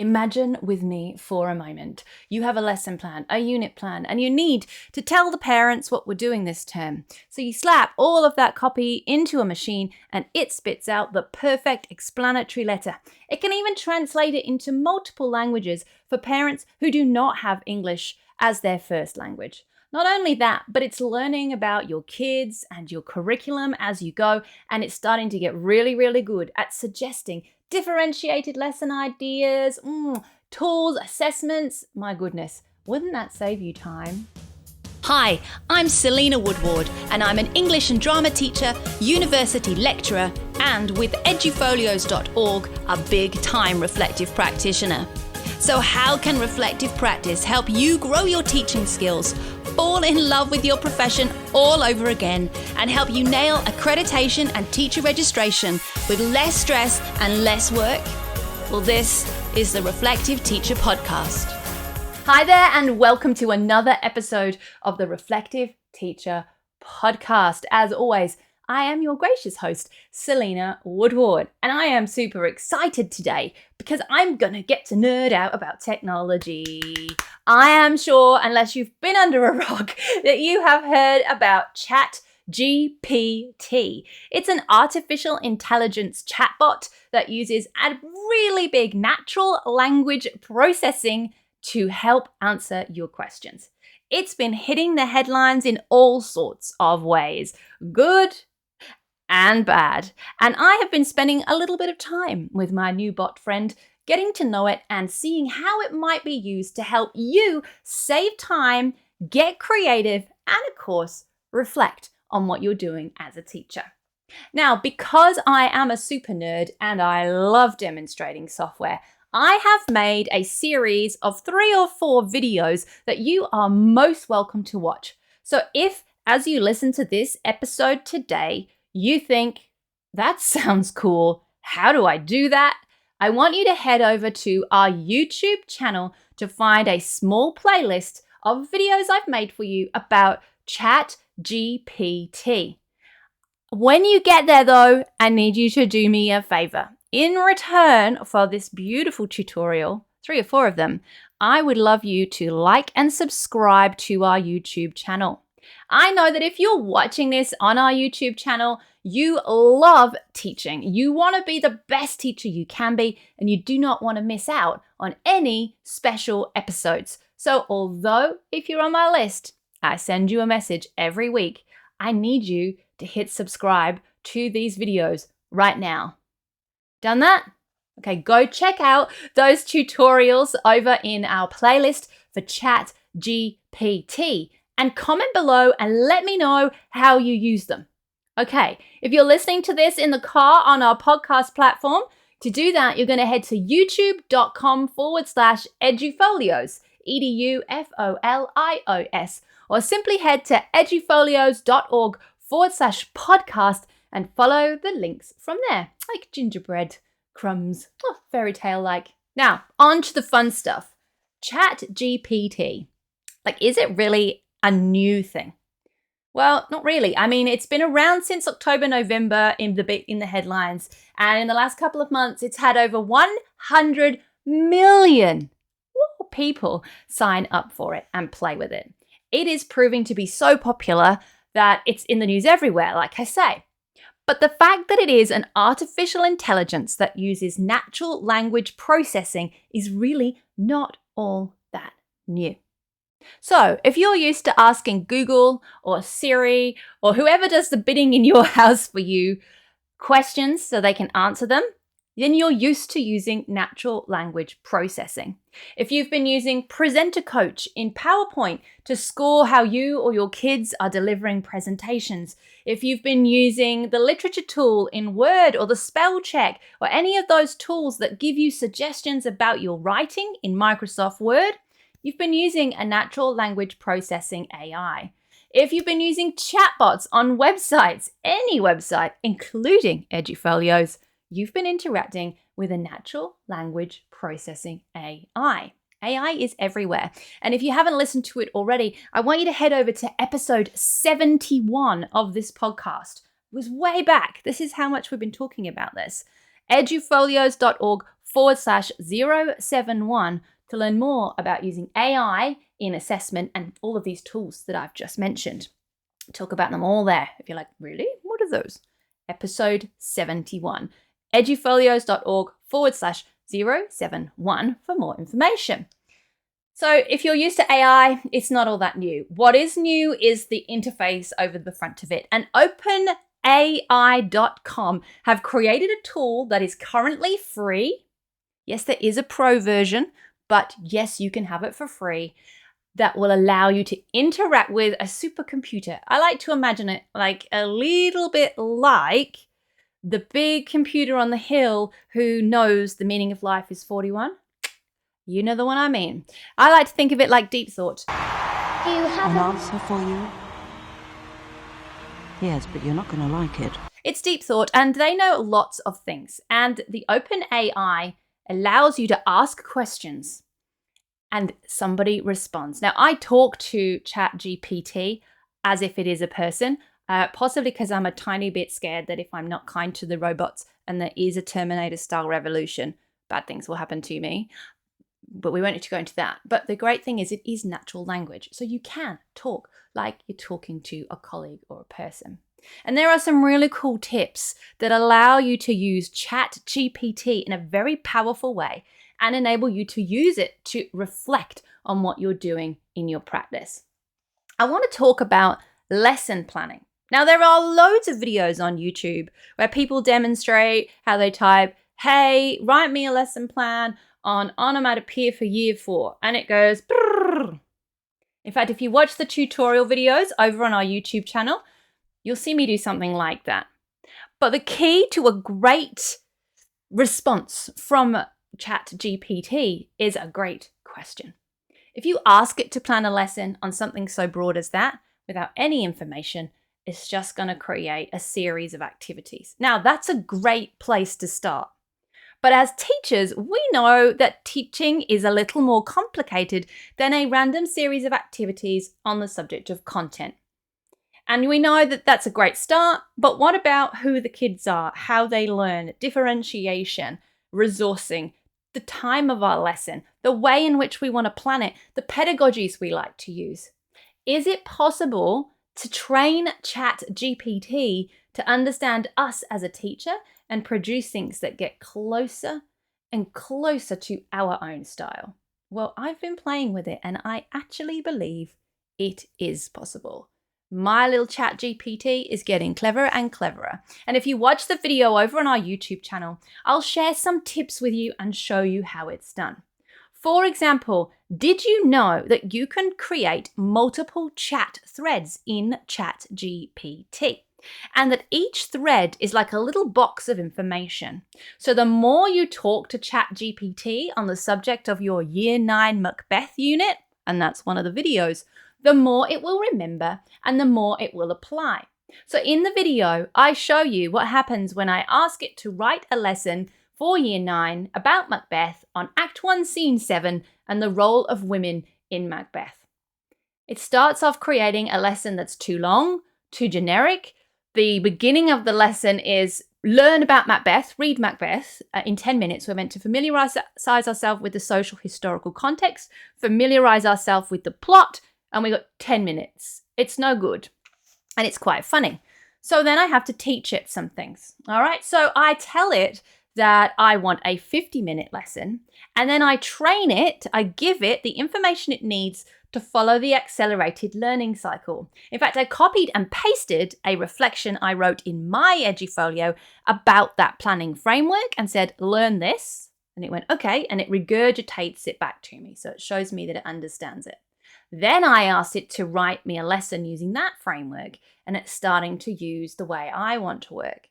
Imagine with me for a moment, you have a lesson plan, a unit plan, and you need to tell the parents what we're doing this term. So you slap all of that copy into a machine and it spits out the perfect explanatory letter. It can even translate it into multiple languages for parents who do not have English as their first language. Not only that, but it's learning about your kids and your curriculum as you go, and it's starting to get really, really good at suggesting differentiated lesson ideas, tools, assessments. My goodness, wouldn't that save you time? Hi, I'm Selena Woodward, and I'm an English and drama teacher, university lecturer, and with Edufolios.org, a big-time reflective practitioner. So how can reflective practice help you grow your teaching skills, fall in love with your profession all over again, and help you nail accreditation and teacher registration with less stress and less work? Well, this is the Reflective Teacher Podcast. Hi there, and welcome to another episode of the Reflective Teacher Podcast. As always, I am your gracious host, Selena Woodward, and I am super excited today because I'm going to get to nerd out about technology. I am sure, unless you've been under a rock, that you have heard about Chat GPT. It's an artificial intelligence chatbot that uses a really big natural language processing to help answer your questions. It's been hitting the headlines in all sorts of ways, good and bad. And I have been spending a little bit of time with my new bot friend, getting to know it and seeing how it might be used to help you save time, get creative, and of course, reflect on what you're doing as a teacher. Now, because I am a super nerd and I love demonstrating software, I have made a series of 3 or 4 videos that you are most welcome to watch. So if, as you listen to this episode today, you think, that sounds cool, how do I do that? I want you to head over to our YouTube channel to find a small playlist of videos I've made for you about Chat GPT. When you get there though, I need you to do me a favor. In return for this beautiful tutorial, 3 or 4 of them, I would love you to like and subscribe to our YouTube channel. I know that if you're watching this on our YouTube channel, you love teaching. You want to be the best teacher you can be, and you do not want to miss out on any special episodes. So although if you're on my list, I send you a message every week, I need you to hit subscribe to these videos right now. Done that? Okay, go check out those tutorials over in our playlist for Chat GPT and comment below and let me know how you use them. Okay, if you're listening to this in the car on our podcast platform, to do that, you're going to head to youtube.com/edufolios, EDUFOLIOS, or simply head to edufolios.org/podcast and follow the links from there, like gingerbread crumbs, fairy tale like. Now, on to the fun stuff. Chat GPT. Is it really a new thing? Well, not really. I mean, it's been around since October, November in the headlines. And in the last couple of months, it's had over 100 million people sign up for it and play with it. It is proving to be so popular that it's in the news everywhere, like I say. But the fact that it is an artificial intelligence that uses natural language processing is really not all that new. So if you're used to asking Google or Siri or whoever does the bidding in your house for you questions so they can answer them, then you're used to using natural language processing. If you've been using Presenter Coach in PowerPoint to score how you or your kids are delivering presentations, if you've been using the literature tool in Word or the spell check or any of those tools that give you suggestions about your writing in Microsoft Word, you've been using a natural language processing AI. If you've been using chatbots on websites, any website, including Edufolios, you've been interacting with a natural language processing AI. AI is everywhere. And if you haven't listened to it already, I want you to head over to episode 71 of this podcast. It was way back. This is how much we've been talking about this. Edufolios.org edufolios.org/071 to learn more about using AI in assessment and all of these tools that I've just mentioned. Talk about them all there. If you're like, really? What are those? Episode 71. edufolios.org/071 for more information. So if you're used to AI, it's not all that new. What is new is the interface over the front of it. And OpenAI.com have created a tool that is currently free. Yes, there is a pro version, but yes, you can have it for free. That will allow you to interact with a supercomputer. I like to imagine it like a little bit like the big computer on the hill who knows the meaning of life is 41. You know the one I mean. I like to think of it like deep thought. Do you have an answer for you? Yes, but you're not going to like it. It's deep thought, and they know lots of things. And the OpenAI allows you to ask questions and somebody responds. Now, I talk to Chat GPT as if it is a person, possibly because I'm a tiny bit scared that if I'm not kind to the robots and there is a Terminator-style revolution, bad things will happen to me. But we won't need to go into that. But the great thing is it is natural language. So you can talk like you're talking to a colleague or a person. And there are some really cool tips that allow you to use Chat GPT in a very powerful way and enable you to use it to reflect on what you're doing in your practice. I want to talk about lesson planning. Now, there are loads of videos on YouTube where people demonstrate how they type, hey, write me a lesson plan on onomatopoeia for year 4. And it goes, brrr. In fact, if you watch the tutorial videos over on our YouTube channel, you'll see me do something like that. But the key to a great response from Chat GPT is a great question. If you ask it to plan a lesson on something so broad as that, without any information, it's just going to create a series of activities. Now, that's a great place to start. But as teachers, we know that teaching is a little more complicated than a random series of activities on the subject of content. And we know that that's a great start, but what about who the kids are, how they learn, differentiation, resourcing, the time of our lesson, the way in which we want to plan it, the pedagogies we like to use? Is it possible to train Chat GPT to understand us as a teacher and produce things that get closer and closer to our own style? Well, I've been playing with it and I actually believe it is possible. My little Chat GPT is getting cleverer and cleverer. And if you watch the video over on our YouTube channel, I'll share some tips with you and show you how it's done. For example, did you know that you can create multiple chat threads in Chat GPT? And that each thread is like a little box of information. So the more you talk to Chat GPT on the subject of your Year 9 Macbeth unit, and that's one of the videos, the more it will remember and the more it will apply. So in the video, I show you what happens when I ask it to write a lesson for Year 9 about Macbeth on Act 1, Scene 7 and the role of women in Macbeth. It starts off creating a lesson that's too long, too generic. The beginning of the lesson is learn about Macbeth, read Macbeth in 10 minutes. We're meant to familiarise ourselves with the social historical context, familiarise ourselves with the plot, and we got 10 minutes. It's no good. And it's quite funny. So then I have to teach it some things. All right. So I tell it that I want a 50-minute lesson. And then I train it, I give it the information it needs to follow the accelerated learning cycle. In fact, I copied and pasted a reflection I wrote in my Edufolio about that planning framework and said, learn this. And it went, okay. And it regurgitates it back to me. So it shows me that it understands it. Then I asked it to write me a lesson using that framework, and it's starting to use the way I want to work.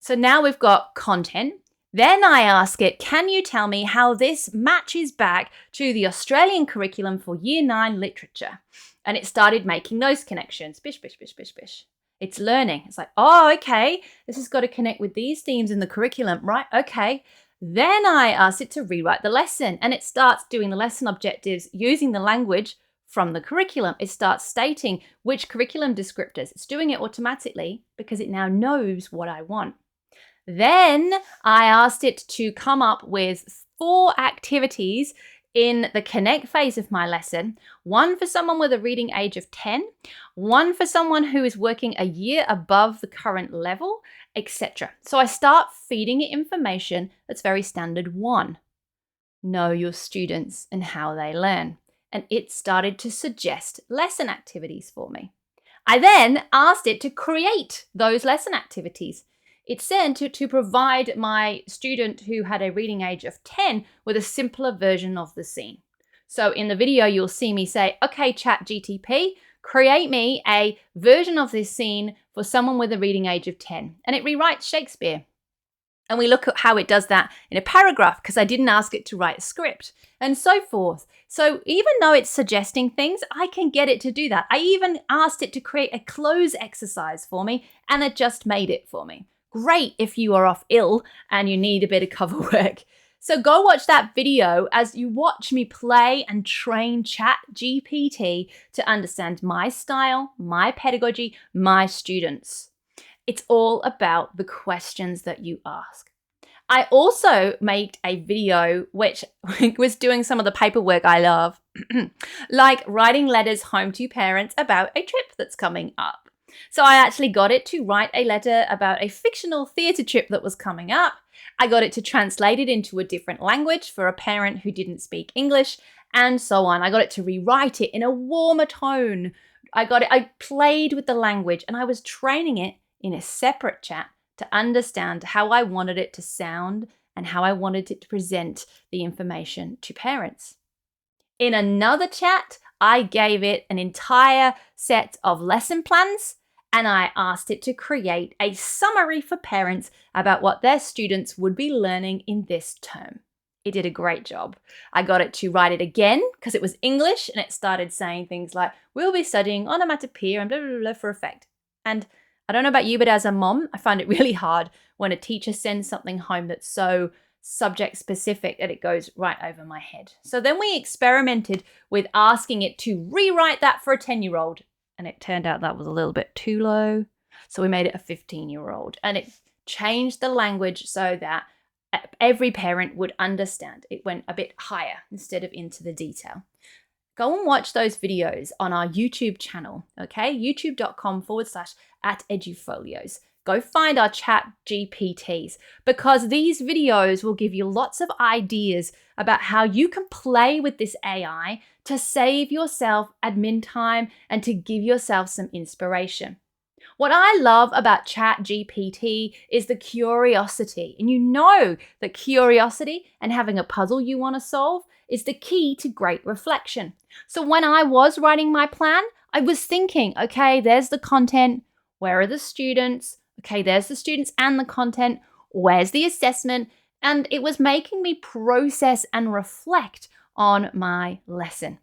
So now we've got content. Then I ask it, can you tell me how this matches back to the Australian curriculum for Year 9 literature? And it started making those connections. Bish, bish, bish, bish, bish. It's learning. It's like, oh, okay, this has got to connect with these themes in the curriculum, right? Okay. Then I asked it to rewrite the lesson, and it starts doing the lesson objectives using the language from the curriculum. It starts stating which curriculum descriptors. It's doing it automatically because it now knows what I want. Then I asked it to come up with 4 activities in the connect phase of my lesson, 1 for someone with a reading age of 10, 1 for someone who is working a year above the current level, etc. So I start feeding it information that's very standard 1. Know your students and how they learn. And it started to suggest lesson activities for me. I then asked it to create those lesson activities. It said to provide my student who had a reading age of 10 with a simpler version of the scene. So in the video, you'll see me say, okay, Chat GPT, create me a version of this scene for someone with a reading age of 10. And it rewrites Shakespeare. And we look at how it does that in a paragraph because I didn't ask it to write a script and so forth. So even though it's suggesting things, I can get it to do that. I even asked it to create a cloze exercise for me and it just made it for me. Great if you are off ill and you need a bit of cover work. So go watch that video as you watch me play and train Chat GPT to understand my style, my pedagogy, my students. It's all about the questions that you ask. I also made a video which was doing some of the paperwork I love, like writing letters home to parents about a trip that's coming up. So I actually got it to write a letter about a fictional theatre trip that was coming up. I got it to translate it into a different language for a parent who didn't speak English, and so on. I got it to rewrite it in a warmer tone. I played with the language and I was training it in a separate chat to understand how I wanted it to sound and how I wanted it to present the information to parents. In another chat, I gave it an entire set of lesson plans and I asked it to create a summary for parents about what their students would be learning in this term. It did a great job. I got it to write it again because it was English and it started saying things like, we'll be studying onomatopoeia and blah, blah, blah for effect. And I don't know about you, but as a mom, I find it really hard when a teacher sends something home that's so subject specific that it goes right over my head. So then we experimented with asking it to rewrite that for a 10-year-old. And it turned out that was a little bit too low. So we made it a 15-year-old. And it changed the language so that every parent would understand. It went a bit higher instead of into the detail. Go and watch those videos on our YouTube channel, okay? youtube.com/@Edufolios. Go find our Chat GPTs because these videos will give you lots of ideas about how you can play with this AI to save yourself admin time and to give yourself some inspiration. What I love about Chat GPT is the curiosity. And you know that curiosity and having a puzzle you want to solve is the key to great reflection. So when I was writing my plan, I was thinking, okay, there's the content. Where are the students? Okay, there's the students and the content. Where's the assessment? And it was making me process and reflect on my lesson.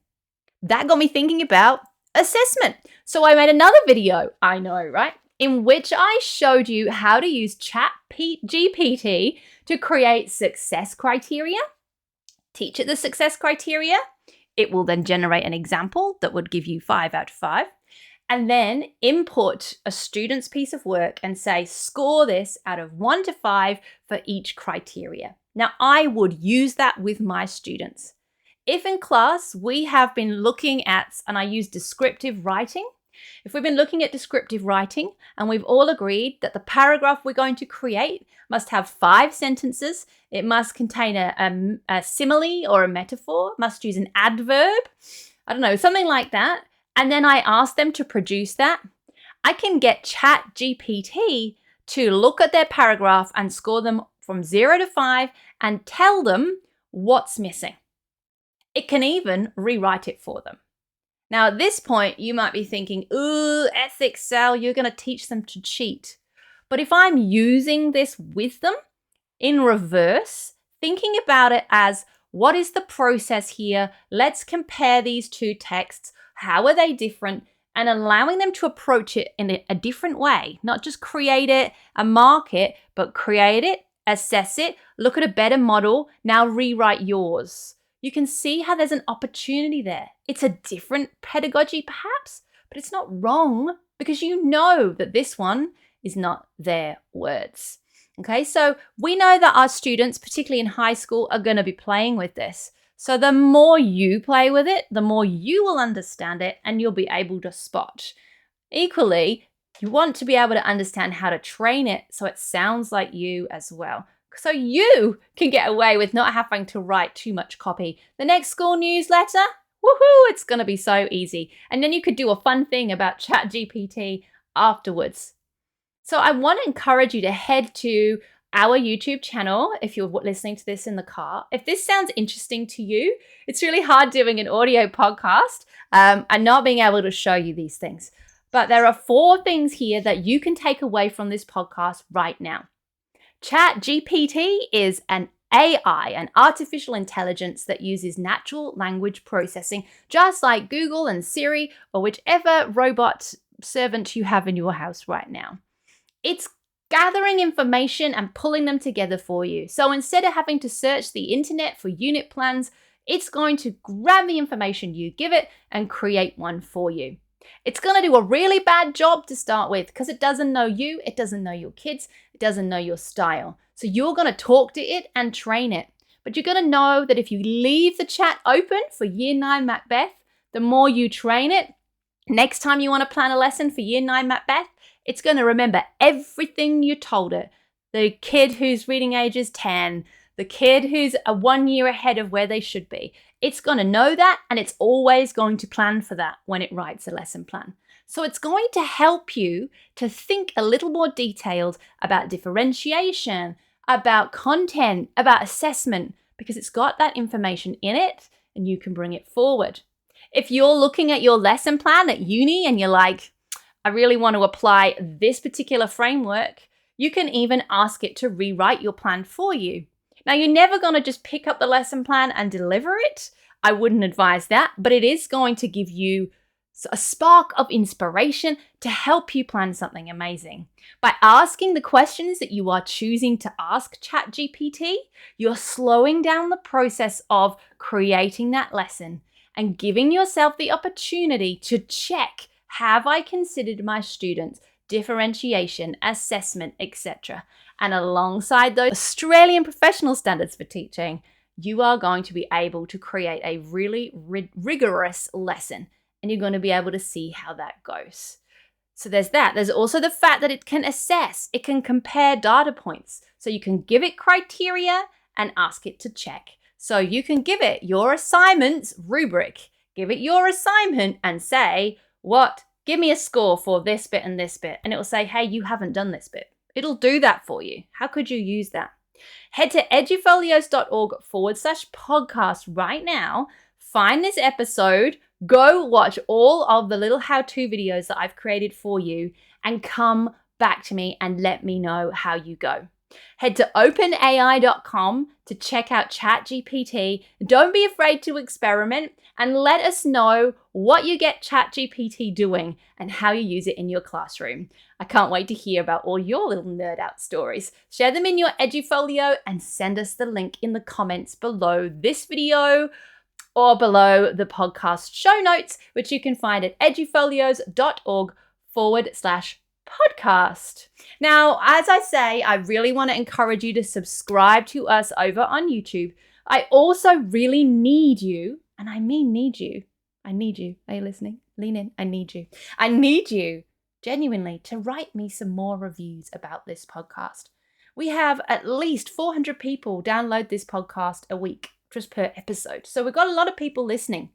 That got me thinking about assessment. So I made another video, I know, right? In which I showed you how to use Chat GPT to create success criteria. Teach it the success criteria. It will then generate an example that would give you 5 out of 5. And then input a student's piece of work and say, score this out of 1 to 5 for each criteria. Now, I would use that with my students. If in class we have been looking at, and I use descriptive writing, if we've been looking at descriptive writing and we've all agreed that the paragraph we're going to create must have 5 sentences, it must contain a simile or a metaphor, must use an adverb, I don't know, something like that, and then I ask them to produce that, I can get Chat GPT to look at their paragraph and score them from 0 to 5 and tell them what's missing. It can even rewrite it for them. Now, at this point, you might be thinking, ooh, ethics, Sal, you're going to teach them to cheat. But if I'm using this with them in reverse, thinking about it as, what is the process here? Let's compare these 2 texts. How are they different? And allowing them to approach it in a different way, not just create it and mark it, but create it, assess it, look at a better model, now rewrite yours. You can see how there's an opportunity there. It's a different pedagogy perhaps, but it's not wrong because you know that this one is not their words. Okay, so we know that our students, particularly in high school, are going to be playing with this. So the more you play with it, the more you will understand it and you'll be able to spot. Equally, you want to be able to understand how to train it so it sounds like you as well. So you can get away with not having to write too much copy. The next school newsletter, woohoo, it's going to be so easy. And then you could do a fun thing about Chat GPT afterwards. So I want to encourage you to head to our YouTube channel if you're listening to this in the car. If this sounds interesting to you, it's really hard doing an audio podcast and not being able to show you these things. But there are 4 things here that you can take away from this podcast right now. Chat GPT is an AI, an artificial intelligence that uses natural language processing, just like Google and Siri or whichever robot servant you have in your house right now. It's gathering information and pulling them together for you. So instead of having to search the internet for unit plans, it's going to grab the information you give it and create one for you. It's going to do a really bad job to start with because it doesn't know you, it doesn't know your kids, it doesn't know your style. So you're going to talk to it and train it. But you're going to know that if you leave the chat open for Year 9 Macbeth, the more you train it, next time you want to plan a lesson for Year 9 Macbeth, it's going to remember everything you told it. The kid whose reading age is 10, the kid who's 1 year ahead of where they should be. It's going to know that, and it's always going to plan for that when it writes a lesson plan. So it's going to help you to think a little more detailed about differentiation, about content, about assessment, because it's got that information in it and you can bring it forward. If you're looking at your lesson plan at uni and you're like, I really want to apply this particular framework, you can even ask it to rewrite your plan for you. Now, you're never going to just pick up the lesson plan and deliver it. I wouldn't advise that, but it is going to give you a spark of inspiration to help you plan something amazing. By asking the questions that you are choosing to ask ChatGPT, you're slowing down the process of creating that lesson and giving yourself the opportunity to check, have I considered my students' differentiation, assessment, etc.? And alongside those Australian professional standards for teaching, you are going to be able to create a really rigorous lesson, and you're going to be able to see how that goes. So there's that. There's also the fact that it can assess, it can compare data points. So you can give it criteria and ask it to check. So you can give it your assignment's rubric, give it your assignment and say, give me a score for this bit and this bit. And it will say, hey, you haven't done this bit. It'll do that for you. How could you use that? Head to edufolios.org/podcast right now. Find this episode, go watch all of the little how-to videos that I've created for you, and come back to me and let me know how you go. Head to openai.com to check out ChatGPT. Don't be afraid to experiment and let us know what you get ChatGPT doing and how you use it in your classroom. I can't wait to hear about all your little nerd out stories. Share them in your Edufolio and send us the link in the comments below this video or below the podcast show notes, which you can find at edufolios.org/podcast. Now, as I say, I really want to encourage you to subscribe to us over on YouTube. I also really need you, and I mean need you. I need you. Are you listening? Lean in. I need you. I need you, genuinely, to write me some more reviews about this podcast. We have at least 400 people download this podcast a week, just per episode. So we've got a lot of people listening.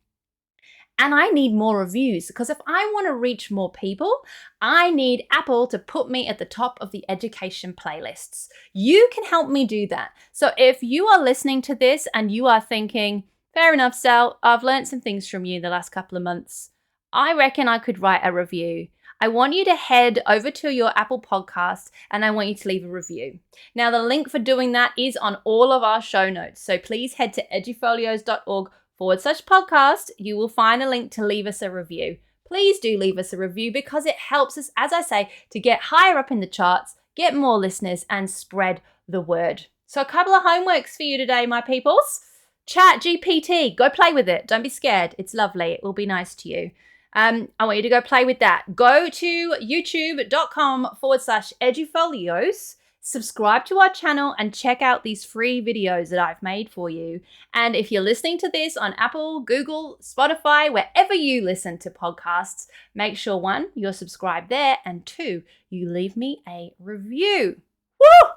And I need more reviews because if I want to reach more people, I need Apple to put me at the top of the education playlists. You can help me do that. So if you are listening to this and you are thinking, fair enough, Sal, I've learned some things from you the last couple of months, I reckon I could write a review. I want you to head over to your Apple podcast and I want you to leave a review. Now, the link for doing that is on all of our show notes. So please head to edufolios.org/podcast. You will find a link to leave us a review. Please do leave us a review because it helps us, as I say, to get higher up in the charts, get more listeners and spread the word. So a couple of homeworks for you today, my peoples. Chat GPT, go play with it. Don't be scared. It's lovely. It will be nice to you. I want you to go play with that. Go to youtube.com/edufolios. subscribe to our channel and check out these free videos that I've made for you. And if you're listening to this on Apple, Google, Spotify, wherever you listen to podcasts, make sure 1, you're subscribed there, and 2, you leave me a review. Woo!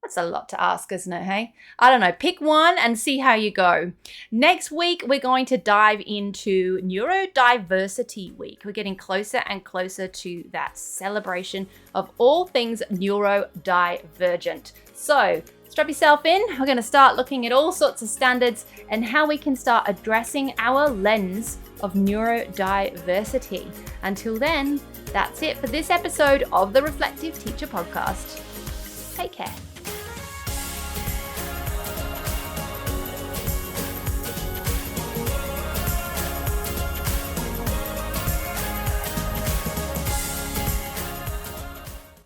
That's a lot to ask, isn't it, hey? I don't know, pick one and see how you go. Next week, we're going to dive into Neurodiversity Week. We're getting closer and closer to that celebration of all things neurodivergent. So strap yourself in. We're going to start looking at all sorts of standards and how we can start addressing our lens of neurodiversity. Until then, that's it for this episode of the Reflective Teacher Podcast. Take care.